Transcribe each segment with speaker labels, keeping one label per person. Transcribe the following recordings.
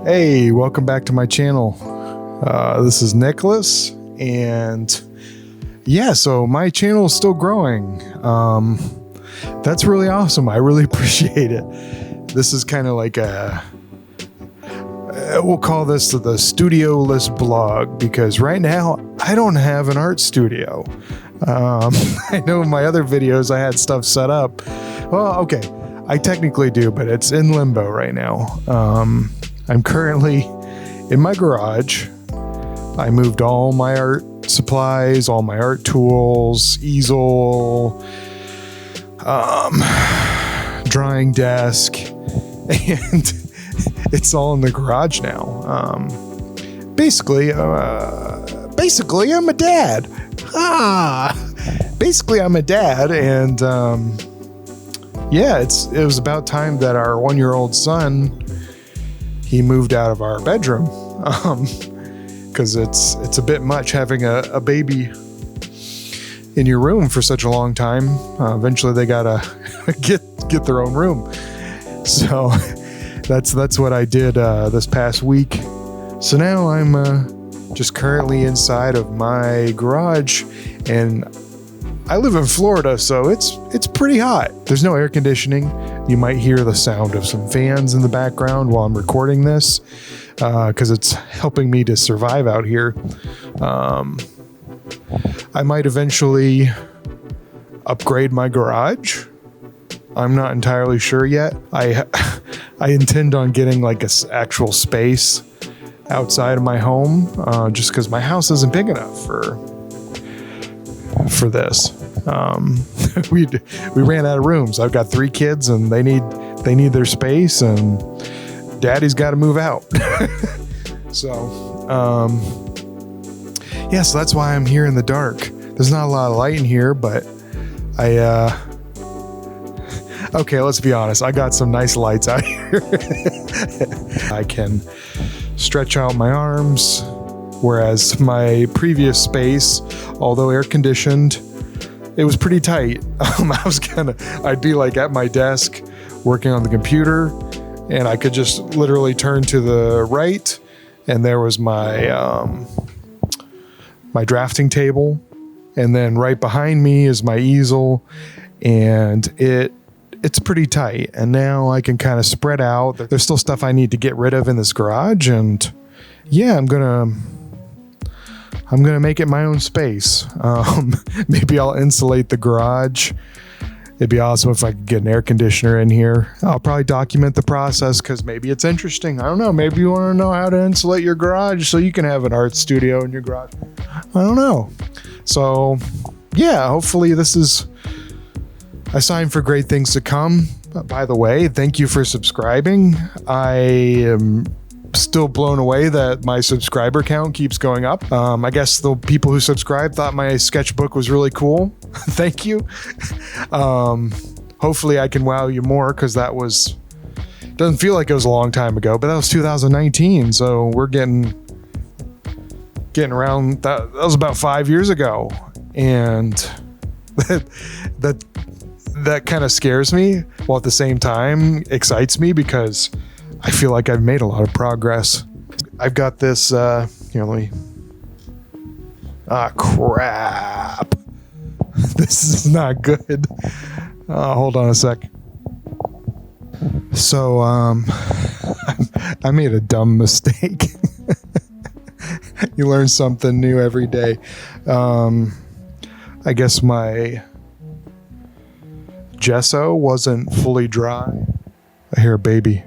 Speaker 1: Hey, welcome back to my channel. This is Nicholas, and yeah, so my channel is still growing. That's really awesome. I really appreciate it. This is kind of like we'll call this the studio-less blog, because right now I don't have an art studio. I know in my other videos I had stuff set up. Well, okay, I technically do, but it's in limbo right now. I'm currently in my garage. I moved all my art supplies, all my art tools, easel, drawing desk, and it's all in the garage now. Basically, I'm a dad. Basically, I'm a dad, and yeah, it was about time that our 1-year-old son, he moved out of our bedroom, because it's a bit much having a baby in your room for such a long time. Eventually, they gotta get their own room. So that's what I did this past week. So now I'm just currently inside of my garage, and I live in Florida, so it's pretty hot. There's no air conditioning. You might hear the sound of some fans in the background while I'm recording this, because it's helping me to survive out here. I might eventually upgrade my garage. I'm not entirely sure yet. I intend on getting like an actual space outside of my home, just because my house isn't big enough for this. We ran out of rooms. I've got 3 kids, and they need their space, and daddy's got to move out. So yeah, so that's why I'm here in the dark. There's not a lot of light in here, but okay, let's be honest, I got some nice lights out here. I can stretch out my arms, whereas my previous space, although air conditioned, it was pretty tight. I'd be like at my desk working on the computer, and I could just literally turn to the right, and there was my my drafting table, and then right behind me is my easel, and it's pretty tight. And now I can kind of spread out. There's still stuff I need to get rid of in this garage, and yeah, I'm gonna make it my own space. Maybe I'll insulate the garage. It'd be awesome if I could get an air conditioner in here. I'll probably document the process, because maybe it's interesting. I don't know. Maybe you want to know how to insulate your garage so you can have an art studio in your garage. I don't know. So yeah, hopefully this is a sign for great things to come. By the way, thank you for subscribing. I am still blown away that my subscriber count keeps going up. I guess the people who subscribed thought my sketchbook was really cool. Thank you. Hopefully I can wow you more, because doesn't feel like it was a long time ago, but that was 2019. So we're getting around that was about 5 years ago. And that kind of scares me, while at the same time excites me, because I feel like I've made a lot of progress. I've got this, here, let me, crap. This is not good. Hold on a sec. So, I made a dumb mistake. You learn something new every day. I guess my gesso wasn't fully dry. I hear a baby.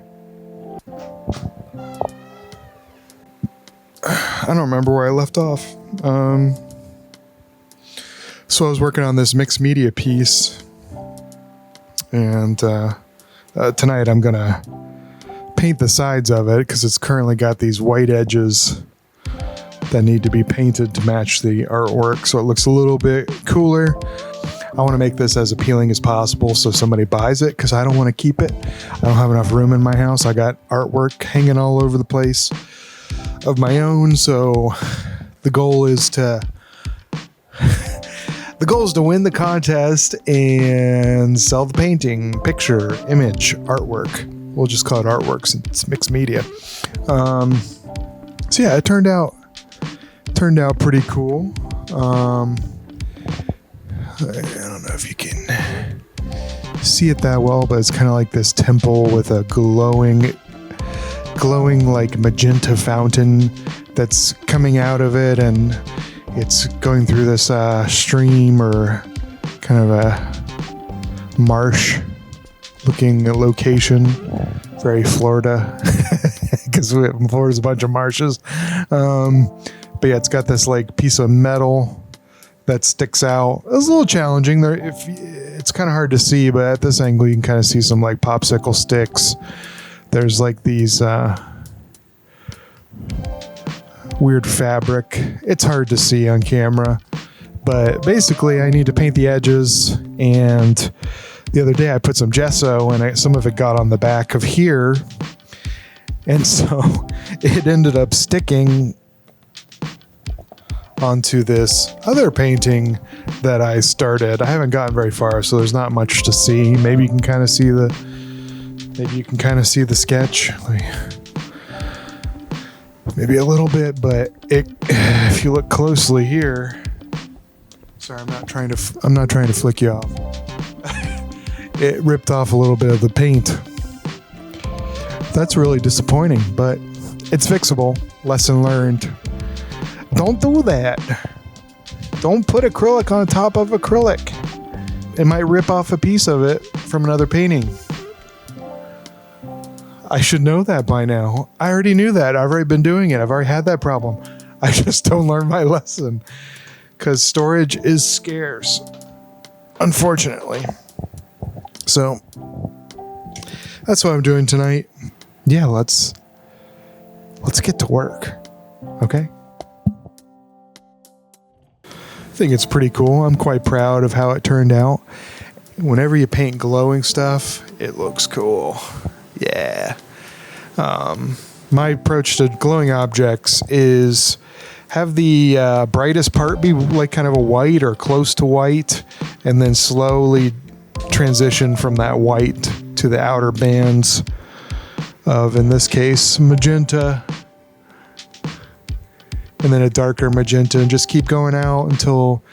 Speaker 1: I don't remember where I left off. So I was working on this mixed media piece, and tonight I'm gonna paint the sides of it, because it's currently got these white edges that need to be painted to match the artwork, so it looks a little bit cooler. I want to make this as appealing as possible so somebody buys it, because I don't want to keep it. I don't have enough room in my house. I got artwork hanging all over the place of my own, so the goal is to win the contest and sell the painting, picture, image, artwork. we'll just call it artwork since it's mixed media. So yeah, it turned out pretty cool. I don't know if you can see it that well, but it's kind of like this temple with a glowing like magenta fountain that's coming out of it, and it's going through this stream or kind of a marsh looking location. Very Florida, because Florida's a bunch of marshes. But yeah, it's got this like piece of metal that sticks out. It was a little challenging there. It's kind of hard to see, but at this angle you can kind of see some like popsicle sticks. There's like these weird fabric. It's hard to see on camera, but basically I need to paint the edges, and the other day I put some gesso and some of it got on the back of here, and so it ended up sticking onto this other painting that I started. I haven't gotten very far, so there's not much to see. Maybe you can kind of see the sketch. Maybe a little bit, but if you look closely here, sorry, I'm not trying to flick you off. It ripped off a little bit of the paint. That's really disappointing, but it's fixable. Lesson learned. Don't do that. Don't put acrylic on top of acrylic. It might rip off a piece of it from another painting. I should know that by now. I already knew that. I've already been doing it. I've already had that problem. I just don't learn my lesson because storage is scarce, unfortunately. So that's what I'm doing tonight. Yeah, let's get to work. Okay? I think it's pretty cool. I'm quite proud of how it turned out. Whenever you paint glowing stuff, it looks cool. Yeah. My approach to glowing objects is have the brightest part be like kind of a white or close to white, and then slowly transition from that white to the outer bands of, in this case, magenta, and then a darker magenta, and just keep going out until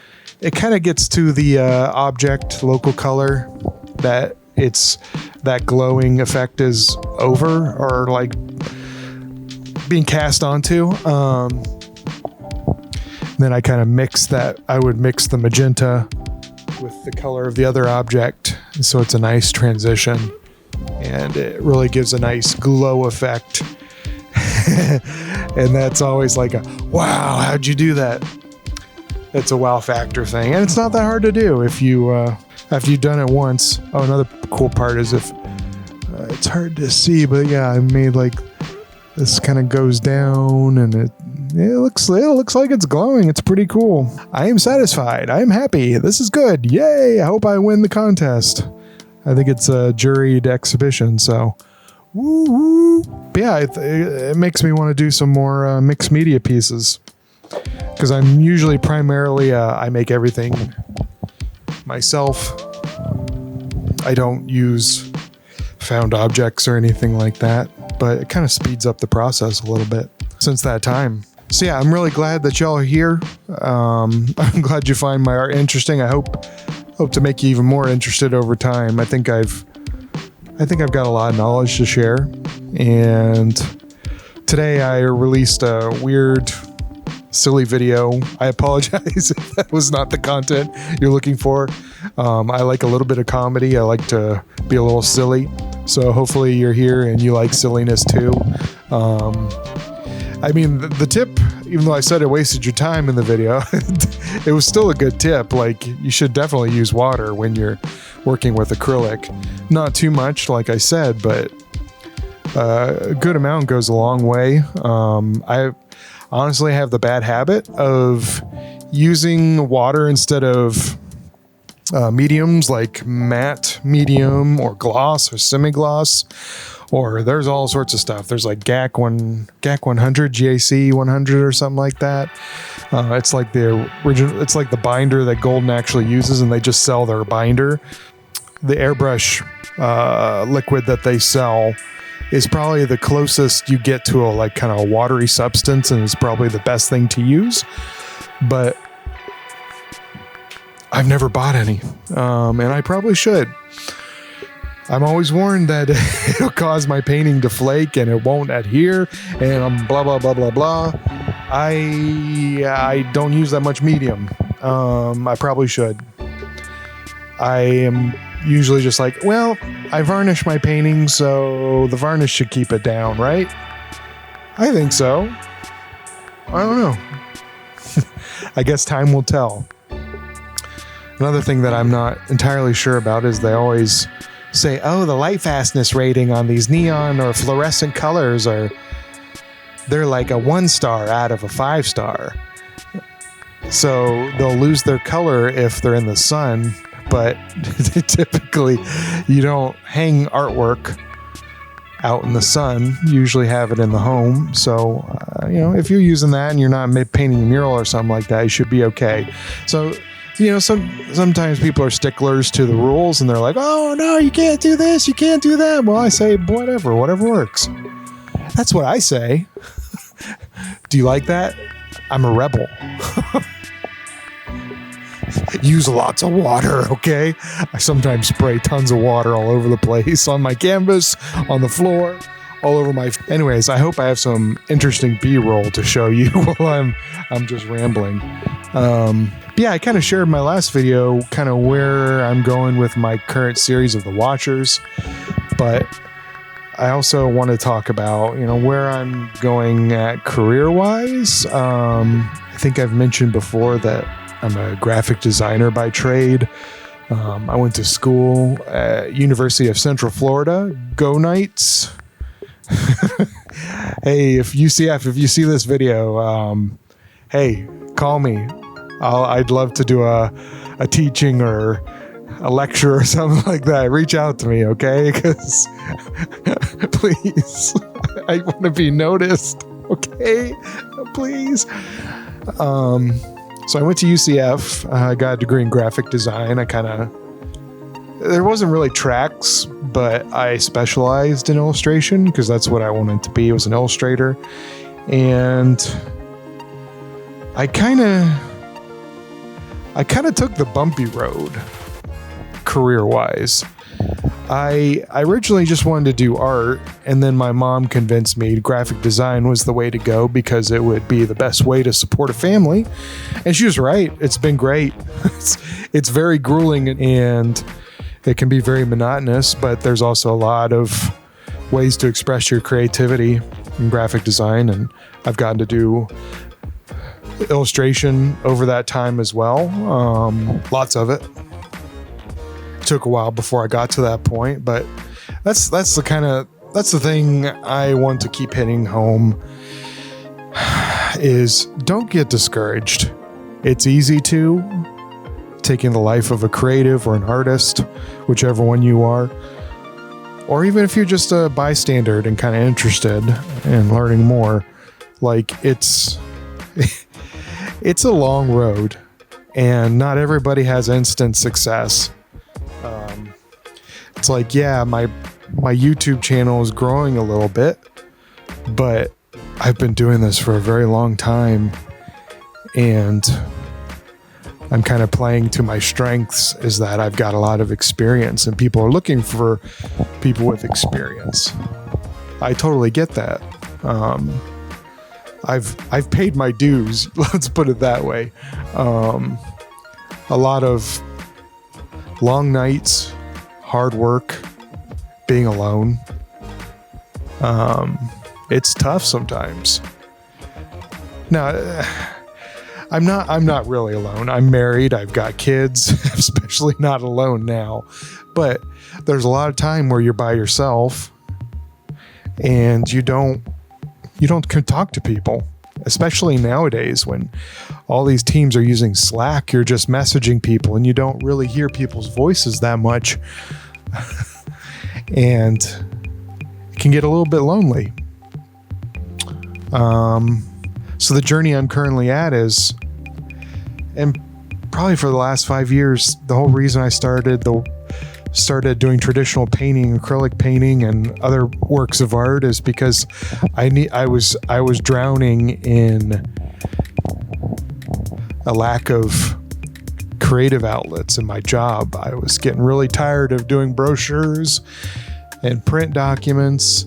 Speaker 1: it kind of gets to the object local color that that glowing effect is over, or like being cast onto. Then I kind of I would mix the magenta with the color of the other object, so it's a nice transition, and it really gives a nice glow effect. And that's always like a wow, how'd you do that? It's a wow factor thing, and it's not that hard to do if you after you've done it once. Oh, another cool part is if it's hard to see, but yeah, I made like this kind of goes down, and it looks like it's glowing. It's pretty cool. I am satisfied. I am happy. This is good. Yay! I hope I win the contest. I think it's a juried exhibition, so woo. But yeah, it makes me want to do some more mixed media pieces, because I'm usually primarily I make everything myself. I don't use found objects or anything like that, but it kind of speeds up the process a little bit since that time. So yeah, I'm really glad that y'all are here. I'm glad you find my art interesting. I hope to make you even more interested over time. I think I've got a lot of knowledge to share, and today I released a weird, silly video. I apologize if that was not the content you're looking for. I like a little bit of comedy. I like to be a little silly, so hopefully you're here and you like silliness too. I mean, the tip, even though I said it wasted your time in the video, it was still a good tip. Like, you should definitely use water when you're working with acrylic. Not too much, like I said, but a good amount goes a long way. I honestly have the bad habit of using water instead of mediums like matte medium or gloss or semi-gloss. Or there's all sorts of stuff. There's like GAC 100, GAC 100 or something like that. It's like the original. It's like the binder that Golden actually uses, and they just sell their binder. the airbrush liquid that they sell is probably the closest you get to a like kind of watery substance, and is probably the best thing to use. But I've never bought any, and I probably should. I'm always warned that it'll cause my painting to flake and it won't adhere, and blah blah blah blah blah. I don't use that much medium. I probably should. I am usually just like, well, I varnish my paintings, so the varnish should keep it down, right? I think so. I don't know. I guess time will tell. Another thing that I'm not entirely sure about is they always say, oh, the light fastness rating on these neon or fluorescent colors they're like a 1-star out of a 5-star. So they'll lose their color if they're in the sun, but typically you don't hang artwork out in the sun. You usually have it in the home. So, if you're using that and you're not painting a mural or something like that, you should be okay. So, sometimes people are sticklers to the rules and they're like, oh no, you can't do this, you can't do that. Well, I say, whatever works. That's what I say. Do you like that? I'm a rebel. Use lots of water, okay? I sometimes spray tons of water all over the place, on my canvas, on the floor, all over my... Anyways, I hope I have some interesting B-roll to show you while I'm just rambling. Yeah, I kind of shared in my last video kind of where I'm going with my current series of the Watchers, but I also want to talk about, where I'm going at career-wise. I think I've mentioned before that I'm a graphic designer by trade. I went to school at University of Central Florida. Go Knights! Hey, if you see this video, hey, call me. I'd love to do a teaching or a lecture or something like that. Reach out to me, okay? Because please, I want to be noticed, okay? Please. So I went to UCF. I got a degree in graphic design. There wasn't really tracks, but I specialized in illustration because that's what I wanted to be. I was an illustrator. And I kind of took the bumpy road career-wise. I originally just wanted to do art, and then my mom convinced me graphic design was the way to go because it would be the best way to support a family. And she was right. It's been great. It's very grueling and it can be very monotonous, but there's also a lot of ways to express your creativity in graphic design, and I've gotten to do illustration over that time as well. Lots of it. Took a while before I got to that point, but that's the thing I want to keep hitting home is don't get discouraged. It's easy to taking the life of a creative or an artist, whichever one you are, or even if you're just a bystander and kind of interested in learning more. Like it's a long road, and not everybody has instant success. It's like, yeah, my YouTube channel is growing a little bit, but I've been doing this for a very long time, and I'm kind of playing to my strengths is that I've got a lot of experience, and people are looking for people with experience. I totally get that. I've paid my dues. Let's put it that way. A lot of long nights, hard work, being alone. It's tough sometimes. Now, I'm not really alone. I'm married. I've got kids, especially not alone now. But there's a lot of time where you're by yourself and you don't talk to people, especially nowadays when all these teams are using Slack. You're just messaging people and you don't really hear people's voices that much. And it can get a little bit lonely. So the journey I'm currently at is, and probably for the last 5 years, the whole reason I started the started doing traditional painting, acrylic painting, and other works of art is because I was drowning in a lack of creative outlets in my job. I was getting really tired of doing brochures and print documents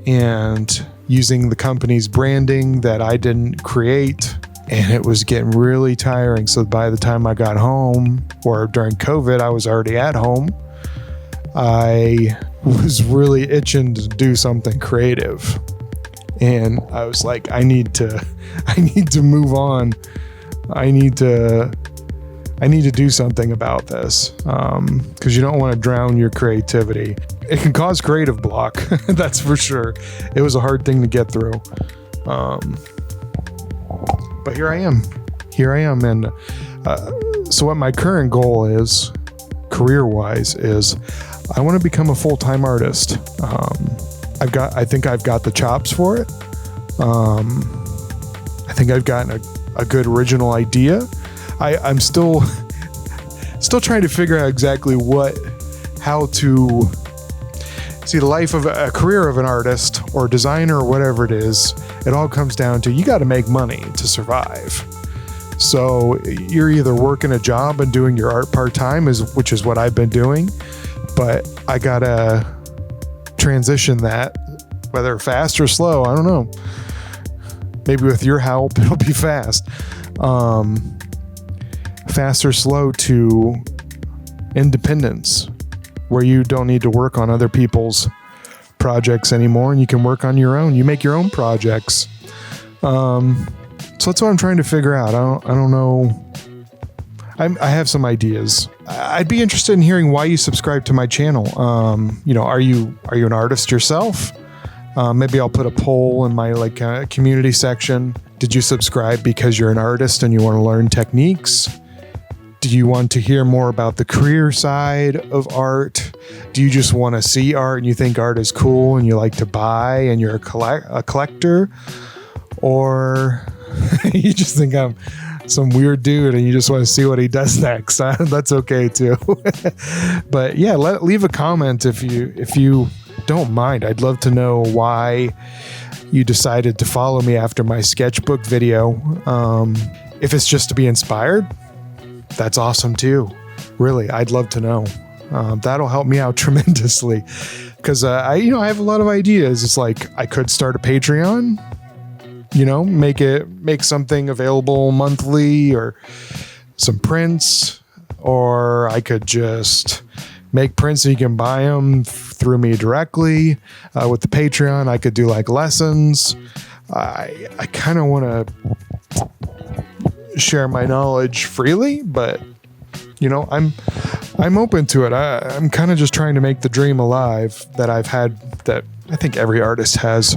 Speaker 1: and using the company's branding that I didn't create. And it was getting really tiring. So by the time I got home, or during COVID, I was already at home, I was really itching to do something creative. And I was like, I need to move on. I need to do something about this. Because you don't want to drown your creativity. It can cause creative block. That's for sure. It was a hard thing to get through. But here I am. And so what my current goal is, career-wise, is I want to become a full-time artist. I think I've got the chops for it. I think I've gotten a good original idea. I'm still trying to figure out exactly how to see the life of a career of an artist or designer or whatever it is. It all comes down to, you got to make money to survive. So you're either working a job and doing your art part-time, which is what I've been doing, but I got to transition that, whether fast or slow, I don't know. Maybe with your help, it'll be fast. Fast or slow to independence, where you don't need to work on other people's projects anymore and you can work on your own. You make your own projects. So that's what I'm trying to figure out. I don't know. I have some ideas. I'd be interested in hearing why you subscribe to my channel. Are you an artist yourself? Maybe I'll put a poll in my community section. Did you subscribe because you're an artist and you want to learn techniques? Do you want to hear more about the career side of art? Do you just want to see art and you think art is cool and you like to buy and you're a collector? Or you just think I'm some weird dude and you just want to see what he does next? That's okay too. But yeah, leave a comment if you don't mind. I'd love to know why you decided to follow me after my sketchbook video. If it's just to be inspired, that's awesome too. Really, I'd love to know. That'll help me out tremendously, because I have a lot of ideas. It's like I could start a Patreon, make something available monthly, or some prints, or I could just make prints and you can buy them through me directly. With the Patreon, I could do lessons. I kind of want to share my knowledge freely, but I'm open to it. I'm kind of just trying to make the dream alive that I've had, that I think every artist has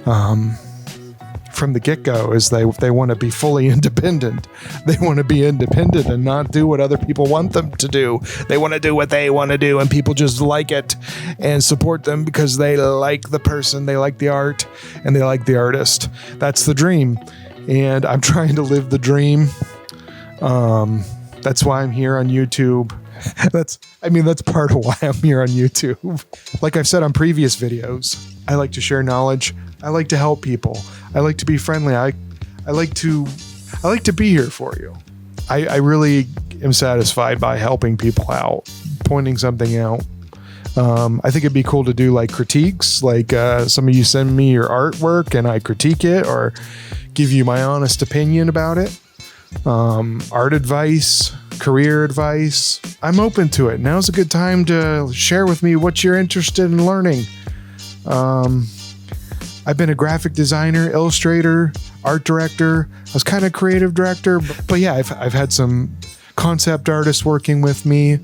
Speaker 1: from the get-go, is they want to be fully independent. They want to be independent and not do what other people want them to do. They want to do what they want to do, and people just like it and support them because they like the person, they like the art, and they like the artist. That's the dream, and I'm trying to live the dream. That's why I'm here on YouTube. That's part of why I'm here on YouTube. Like I've said on previous videos, I like to share knowledge. I like to help people. I like to be friendly. I like to be here for you. I really am satisfied by helping people out, pointing something out. I think it'd be cool to do critiques, some of you send me your artwork and I critique it or give you my honest opinion about it. Art advice, career advice. I'm open to it. Now's a good time to share with me what you're interested in learning. I've been a graphic designer, illustrator, art director. I was kind of creative director, but yeah, I've had some concept artists working with me.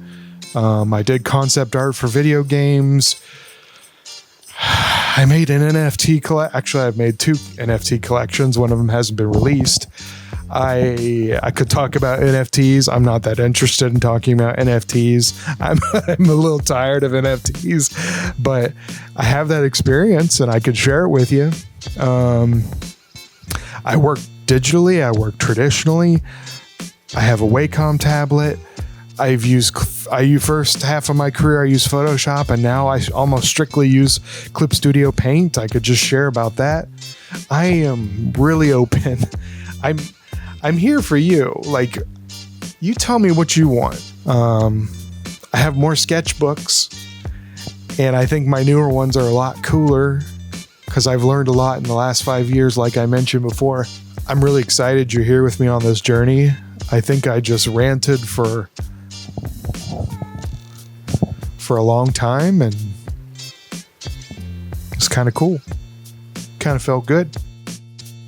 Speaker 1: I did concept art for video games. I made an NFT Actually, I've made 2 NFT collections. One of them hasn't been released. I could talk about NFTs. I'm not that interested in talking about NFTs. I'm a little tired of NFTs, but I have that experience and I could share it with you. I work digitally. I work traditionally. I have a Wacom tablet. first half of my career I used Photoshop, and now I almost strictly use Clip Studio Paint. I could just share about that. I am really open. I'm here for you. Like, you tell me what you want. I have more sketchbooks, and I think my newer ones are a lot cooler because I've learned a lot in the last 5 years, like I mentioned before. I'm really excited you're here with me on this journey. I think I just ranted for a long time, and it's kind of cool. Kind of felt good.